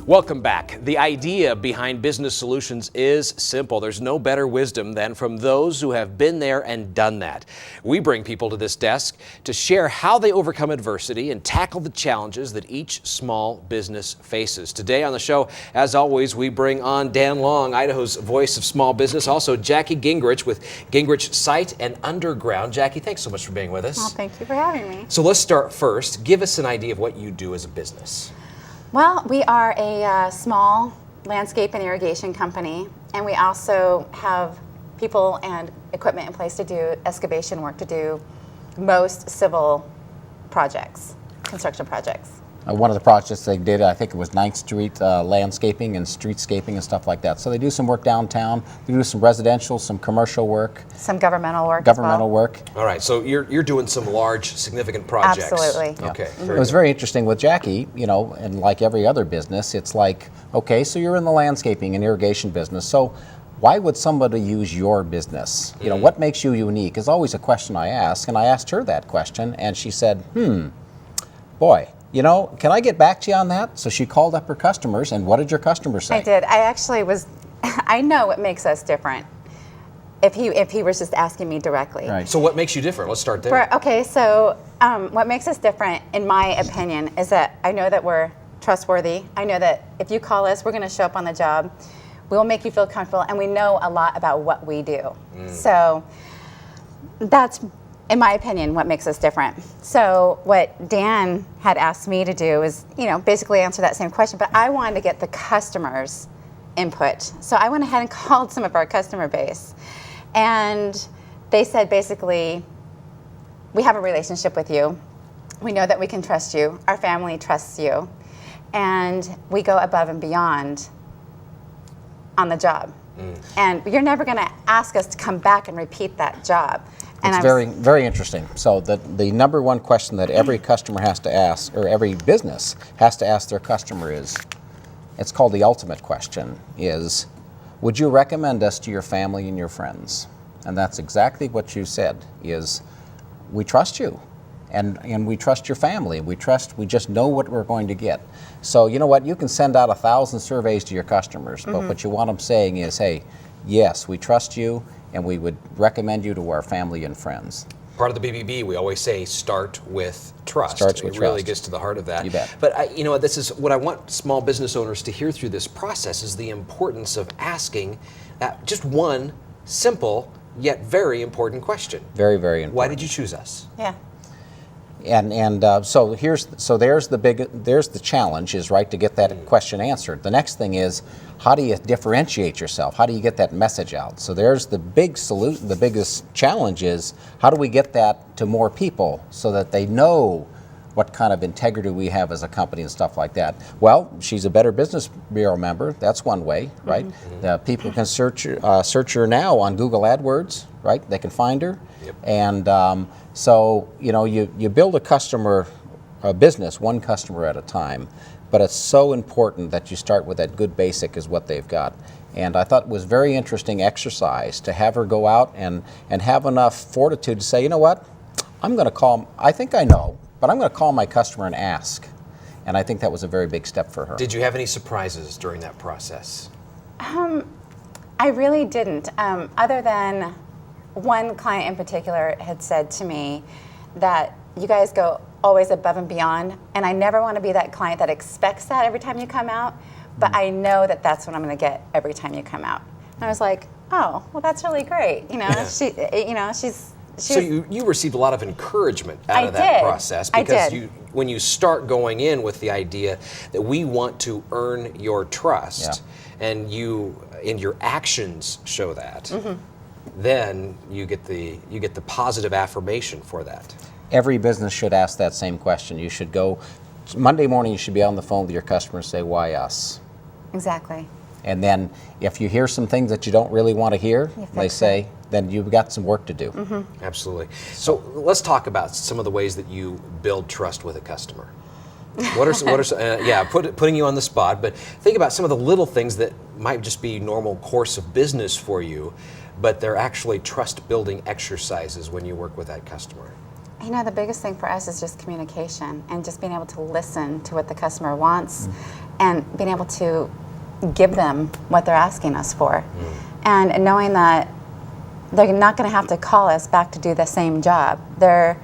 Welcome back. The idea behind Business Solutions is simple. There's no better wisdom than from those who have been there and done that. We bring people to this desk to share how they overcome adversity and tackle the challenges that each small business faces. Today on the show, as always, we bring on Dan Long, Idaho's voice of small business, also Jackie Gingerich with Gingerich Site Underground. Jackie, thanks so much for being with us. Well, thank you for having me. So let's start first. Give us an idea of what you do as a business. Well, we are a small landscape and irrigation company, and we also have people and equipment in place to do excavation work, to do most civil projects, construction projects. One of the projects they did, I think it was 9th Street landscaping and streetscaping and stuff like that. So they do some work downtown, they do some residential, some commercial work. Some governmental work Governmental work. All right, so you're doing some large, significant projects. Absolutely. Yeah. Okay. It was very interesting with Jackie, you know, and like every other business, it's like, okay, so you're in the landscaping and irrigation business, so why would somebody use your business? You know, what makes you unique is always a question I ask, and I asked her that question, and she said, boy, you know, can I get back to you on that? So she called up her customers, and what did your customers say? I did. I actually was, I know what makes us different if he was just asking me directly. Right. So what makes you different? Let's start there. Okay, so what makes us different, in my opinion, is that I know that we're trustworthy. I know that if you call us, we're going to show up on the job. We will make you feel comfortable, and we know a lot about what we do. So that's, in my opinion, what makes us different. So what Dan had asked me to do is, you know, basically answer that same question, but I wanted to get the customers' input. So I went ahead and called some of our customer base. And they said, basically, we have a relationship with you. We know that we can trust you. Our family trusts you. And we go above and beyond on the job. And you're never going to ask us to come back and repeat that job. And It's very, very interesting. So the number one question that every customer has to ask, or every business has to ask their customer is, it's called the ultimate question, is, would you recommend us to your family and your friends? And that's exactly what you said, is we trust you. And we trust your family. We just know what we're going to get. So you know what, you can send out 1,000 surveys to your customers, but what you want them saying is, hey, yes, we trust you, and we would recommend you to our family and friends. Part of the BBB, we always say, start with trust. Starts with it really trust. gets to the heart of that. You bet. But you know, this is what I want small business owners to hear through this process, is the importance of asking just one simple yet very important question. Very, very important. Why did you choose us? Yeah. So there's the challenge, is right, to get that question answered. The next thing is, how do you differentiate yourself? How do you get that message out? So there's the big solution. The biggest challenge is, how do we get that to more people so that they know what kind of integrity we have as a company and stuff like that? Well, she's a Better Business Bureau member. That's one way, right? The people can search her now on Google AdWords, right? They can find her. Yep. And so, you know, you build a business one customer at a time, but it's so important that you start with that good basic is what they've got. And I thought it was very interesting exercise to have her go out and have enough fortitude to say, you know what, I'm going to call, I think I know, but I'm going to call my customer and ask. And I think that was a very big step for her. Did you have any surprises during that process? I really didn't, other than one client in particular had said to me that you guys go always above and beyond, and I never want to be that client that expects that every time you come out, but I know that that's what I'm going to get every time you come out. And I was like, oh, well, that's really great. You know, she's So you received a lot of encouragement out of that process, because when you start going in with the idea that we want to earn your trust, and your actions show that, then you get the positive affirmation for that. Every business should ask that same question. You should go, Monday morning you should be on the phone with your customer and say, why us? Exactly. And then if you hear some things that you don't really want to hear, they say, then you've got some work to do. Absolutely. So let's talk about some of the ways that you build trust with a customer. What are putting you on the spot, but think about some of the little things that might just be normal course of business for you, but they're actually trust building exercises when you work with that customer. You know, the biggest thing for us is just communication and just being able to listen to what the customer wants and being able to give them what they're asking us for. And knowing that they're not going to have to call us back to do the same job. There's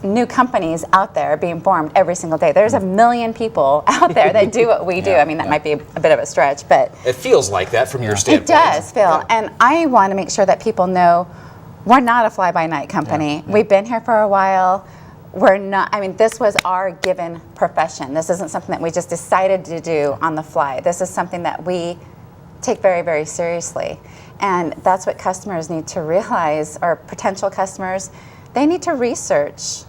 new companies out there being formed every single day. There's a million people out there that do what we do. I mean, that might be a bit of a stretch, but It feels like that from your standpoint. it does, Phil. And I want to make sure that people know we're not a fly-by-night company. We've been here for a while. We're not, I mean, this was our given profession. This isn't something that we just decided to do on the fly. This is something that we take very, very seriously. And that's what customers need to realize, or potential customers. They need to research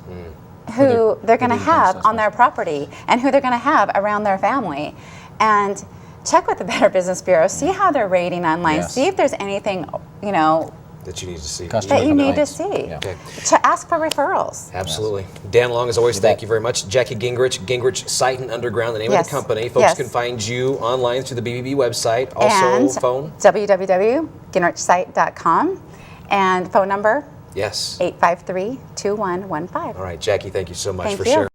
who they're going to have on their property and who they're going to have around their family. And check with the Better Business Bureau, see how they're rating online, see if there's anything, you know, that you need to see. Customer that you need to complaints. see. Yeah. Okay. To ask for referrals. Absolutely. Dan Long, as always, thank bet. you very much. Jackie Gingerich, Gingerich Site Underground, the name of Yes. the company. Folks Yes. can find you online through the BBB website. Also, And phone. www.ginerichsite.com, and phone number Yes. 853-2115. All right, Jackie, thank you so much Thank for you. sharing.